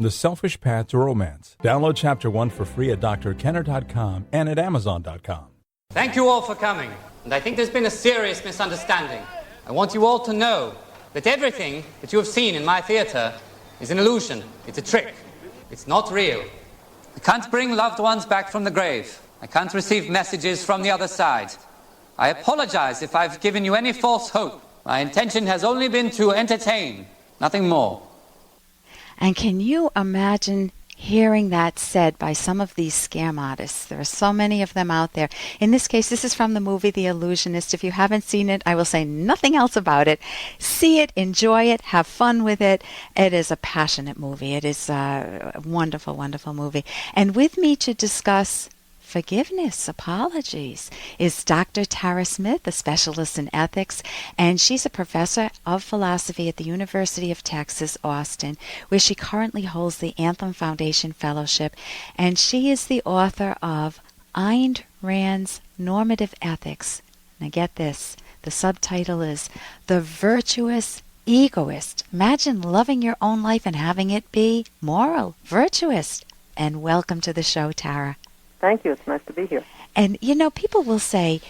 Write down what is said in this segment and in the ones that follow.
The Selfish Path to Romance. Download Chapter 1 for free at drkenner.com and at amazon.com. Thank you all for coming. And I think there's been a serious misunderstanding. I want you all to know that everything that you have seen in my theater is an illusion. It's a trick. It's not real. I can't bring loved ones back from the grave. I can't receive messages from the other side. I apologize if I've given you any false hope. My intention has only been to entertain, nothing more. And can you imagine hearing that said by some of these scam artists? There are so many of them out there. In this case, this is from the movie The Illusionist. If you haven't seen it, I will say nothing else about it. See it, enjoy it, have fun with it. It is a passionate movie. It is a wonderful, wonderful movie. And with me to discuss forgiveness, apologies, is Dr. Tara Smith, a specialist in ethics, and she's a professor of philosophy at the University of Texas, Austin, where she currently holds the Anthem Foundation Fellowship, and she is the author of Ayn Rand's Normative Ethics. Now get this, the subtitle is The Virtuous Egoist. Imagine loving your own life and having it be moral, virtuous. And welcome to the show, Tara. Thank you. It's nice to be here. And, you know, people will say,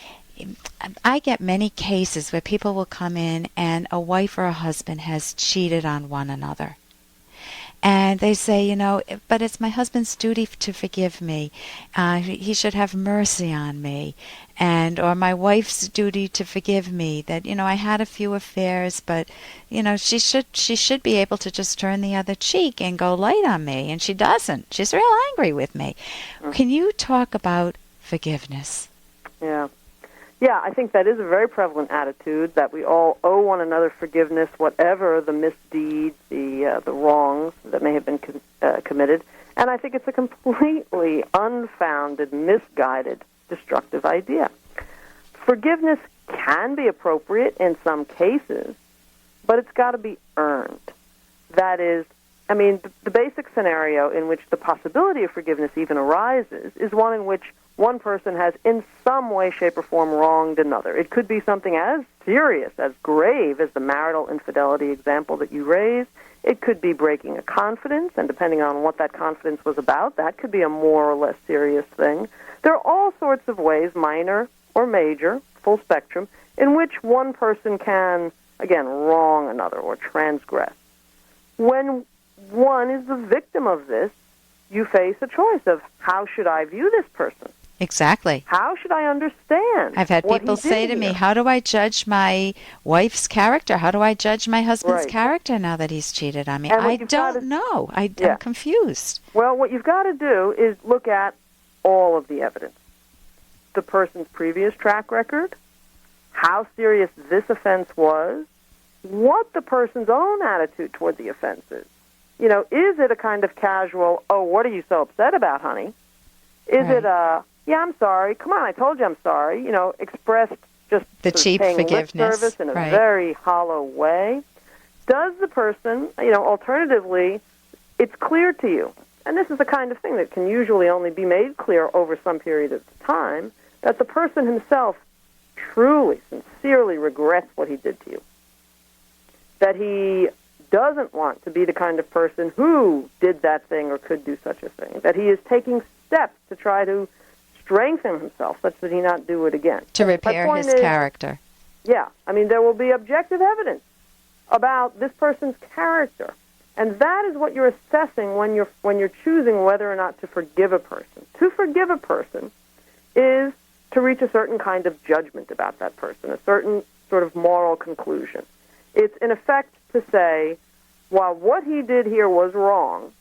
I get many cases where people will come in and a wife or a husband has cheated on one another. And they say, you know, but it's my husband's duty to forgive me. He should have mercy on me. Or my wife's duty to forgive me that, you know, I had a few affairs, but, you know, she should be able to just turn the other cheek and go light on me. And she doesn't. She's real angry with me. Mm-hmm. Can you talk about forgiveness? Yeah. Yeah, I think that is a very prevalent attitude, that we all owe one another forgiveness, whatever the misdeeds, the wrongs that may have been committed. And I think it's a completely unfounded, misguided, destructive idea. Forgiveness can be appropriate in some cases, but it's got to be earned. That is, I mean, the basic scenario in which the possibility of forgiveness even arises is one in which one person has in some way, shape, or form wronged another. It could be something as serious, as grave as the marital infidelity example that you raised. It could be breaking a confidence, and depending on what that confidence was about, that could be a more or less serious thing. There are all sorts of ways, minor or major, full spectrum, in which one person can, again, wrong another or transgress. When one is the victim of this, you face a choice of how should I view this person? Exactly. How should I understand? I've had people say to me, how do I judge my wife's character? How do I judge my husband's character now that he's cheated on me? I don't know. I'm confused. Well, what you've got to do is look at all of the evidence. The person's previous track record, how serious this offense was, what the person's own attitude toward the offense is. You know, is it a kind of casual, oh, what are you so upset about, honey? Is it a, yeah, I'm sorry, come on, I told you I'm sorry, you know, expressed just the cheap forgiveness lip service in a very hollow way? Does the person, you know, alternatively, it's clear to you, and this is the kind of thing that can usually only be made clear over some period of time, that the person himself truly, sincerely regrets what he did to you. That he doesn't want to be the kind of person who did that thing or could do such a thing. That he is taking steps to try to strengthen himself such that he not do it again. To repair his character. Yeah. I mean, there will be objective evidence about this person's character. And that is what you're assessing when you're choosing whether or not to forgive a person. To forgive a person is to reach a certain kind of judgment about that person, a certain sort of moral conclusion. It's, in effect, to say, while what he did here was wrong,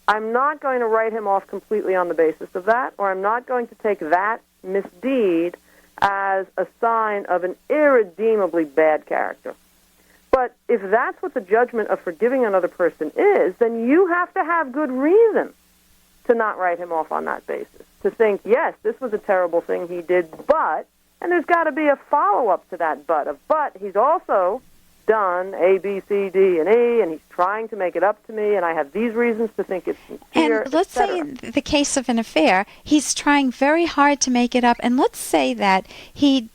I'm not going to write him off completely on the basis of that, or I'm not going to take that misdeed as a sign of an irredeemably bad character. But if that's what the judgment of forgiving another person is, then you have to have good reason to not write him off on that basis. To think, yes, this was a terrible thing he did, but, and there's got to be a follow-up to that but he's also done A, B, C, D, and E, and he's trying to make it up to me, and I have these reasons to think it's sincere, And let's say in the case of an affair, he's trying very hard to make it up. And let's say that we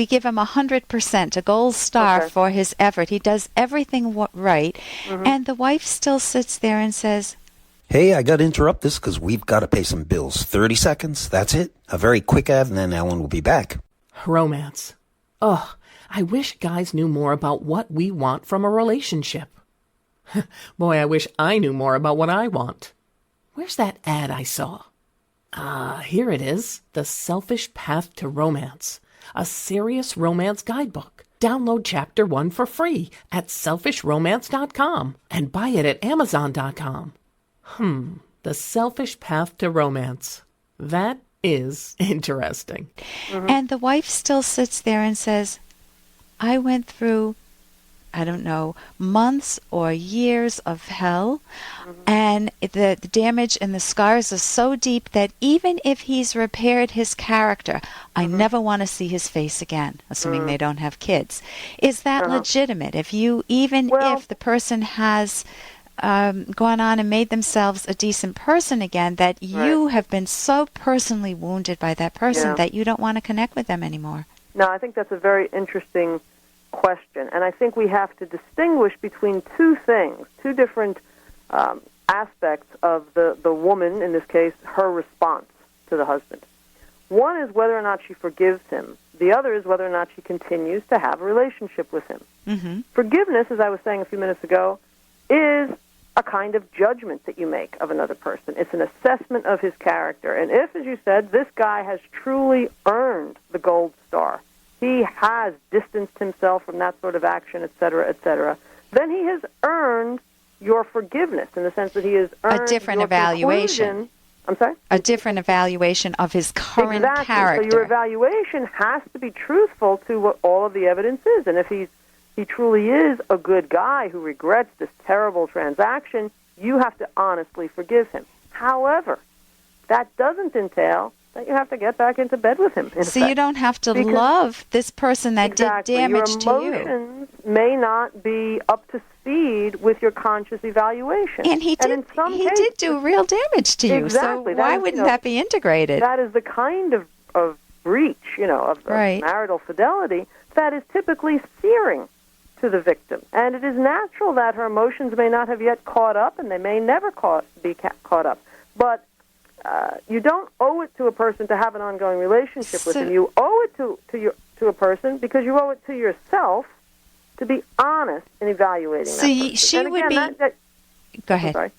give him 100%, a gold star for his effort. He does everything right, and the wife still sits there and says, "Hey, I got to interrupt this because we've got to pay some bills. 30 seconds, that's it. A very quick ad, and then Ellen will be back." Romance. Ugh, I wish guys knew more about what we want from a relationship. Boy, I wish I knew more about what I want. Where's that ad I saw? Here it is. The Selfish Path to Romance. A serious romance guidebook. Download Chapter 1 for free at selfishromance.com and buy it at amazon.com. The Selfish Path to Romance. That is interesting. And the wife still sits there and says, I went through, I don't know, months or years of hell, and the damage and the scars are so deep that even if he's repaired his character, I never want to see his face again, assuming they don't have kids. Is that legitimate? If the person has gone on and made themselves a decent person again, that you have been so personally wounded by that person that you don't want to connect with them anymore? No, I think that's a very interesting question, and I think we have to distinguish between two things, two different aspects of the woman, in this case, her response to the husband. One is whether or not she forgives him. The other is whether or not she continues to have a relationship with him. Forgiveness, as I was saying a few minutes ago, is a kind of judgment that you make of another person. It's an assessment of his character. And if, as you said, this guy has truly earned the gold star, he has distanced himself from that sort of action, et cetera, then he has earned your forgiveness in the sense that he has earned a different your evaluation. conclusion. I'm sorry? A different evaluation of his current character. So your evaluation has to be truthful to what all of the evidence is. And if he truly is a good guy who regrets this terrible transaction, you have to honestly forgive him. However, that doesn't entail that you have to get back into bed with him. So you don't have to love this person that did damage to you. Your emotions may not be up to speed with your conscious evaluation. And he did do real damage to you. Exactly. So why wouldn't that be integrated? That is the kind of breach, of marital fidelity that is typically searing to the victim. And it is natural that her emotions may not have yet caught up, and they may never be caught up. But you don't owe it to a person to have an ongoing relationship with him. You owe it to a person because you owe it to yourself to be honest in evaluating that person. She would be... Go ahead. I'm sorry.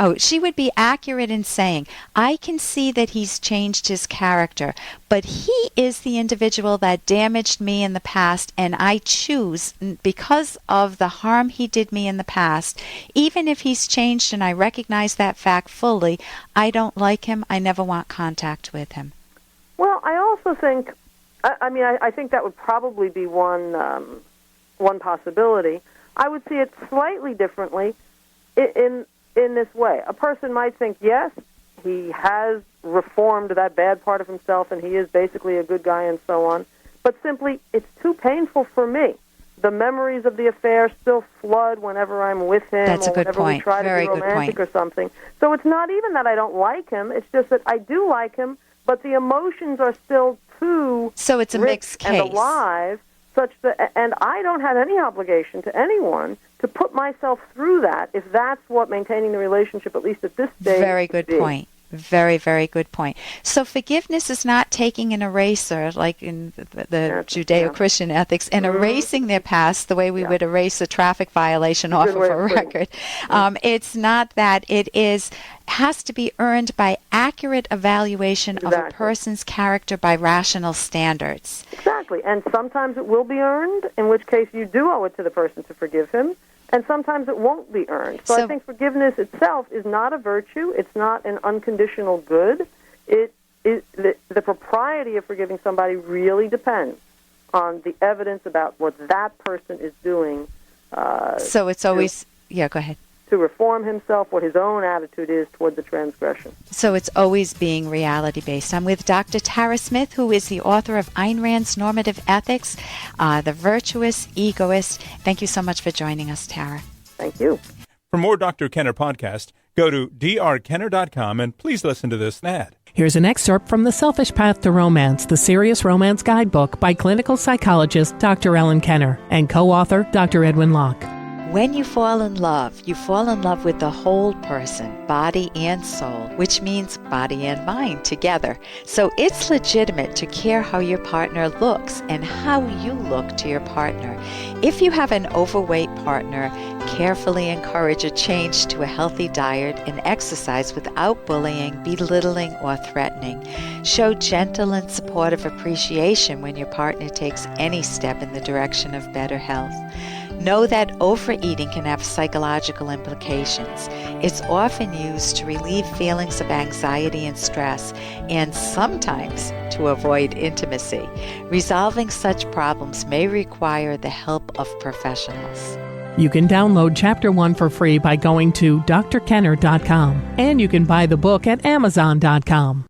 Oh, she would be accurate in saying, I can see that he's changed his character, but he is the individual that damaged me in the past, and I choose, because of the harm he did me in the past, even if he's changed and I recognize that fact fully, I don't like him, I never want contact with him. Well, I also think, I think that would probably be one possibility. I would see it slightly differently in this way. A person might think, yes, he has reformed that bad part of himself and he is basically a good guy and so on, but simply it's too painful for me. The memories of the affair still flood whenever I'm with him. That's a good whenever point. We try Very to be good romantic point. or something. So it's not even that I don't like him, it's just that I do like him, but the emotions are still too So it's a mixed case. and alive, such that, and I don't have any obligation to anyone to put myself through that if that's what maintaining the relationship, at least at this stage. Very good point. Very, very good point. So forgiveness is not taking an eraser, like in the Judeo-Christian ethics, and erasing their past the way we would erase a traffic violation off of a record. It's not that. It has to be earned by accurate evaluation of a person's character by rational standards. Exactly. And sometimes it will be earned, in which case you do owe it to the person to forgive him. And sometimes it won't be earned. So I think forgiveness itself is not a virtue. It's not an unconditional good. The propriety of forgiving somebody really depends on the evidence about what that person is doing. So it's always... Yeah, go ahead. to reform himself, what his own attitude is toward the transgression. So it's always being reality-based. I'm with Dr. Tara Smith, who is the author of Ayn Rand's Normative Ethics, The Virtuous Egoist. Thank you so much for joining us, Tara. Thank you. For more Dr. Kenner podcast, go to drkenner.com and please listen to this ad. Here's an excerpt from The Selfish Path to Romance, the Serious Romance Guidebook by clinical psychologist Dr. Ellen Kenner and co-author Dr. Edwin Locke. When you fall in love with the whole person, body and soul, which means body and mind together. So it's legitimate to care how your partner looks and how you look to your partner. If you have an overweight partner, carefully encourage a change to a healthy diet and exercise without bullying, belittling, or threatening. Show gentle and supportive appreciation when your partner takes any step in the direction of better health. Know that overeating can have psychological implications. It's often used to relieve feelings of anxiety and stress, and sometimes to avoid intimacy. Resolving such problems may require the help of professionals. You can download Chapter 1 for free by going to drkenner.com, and you can buy the book at amazon.com.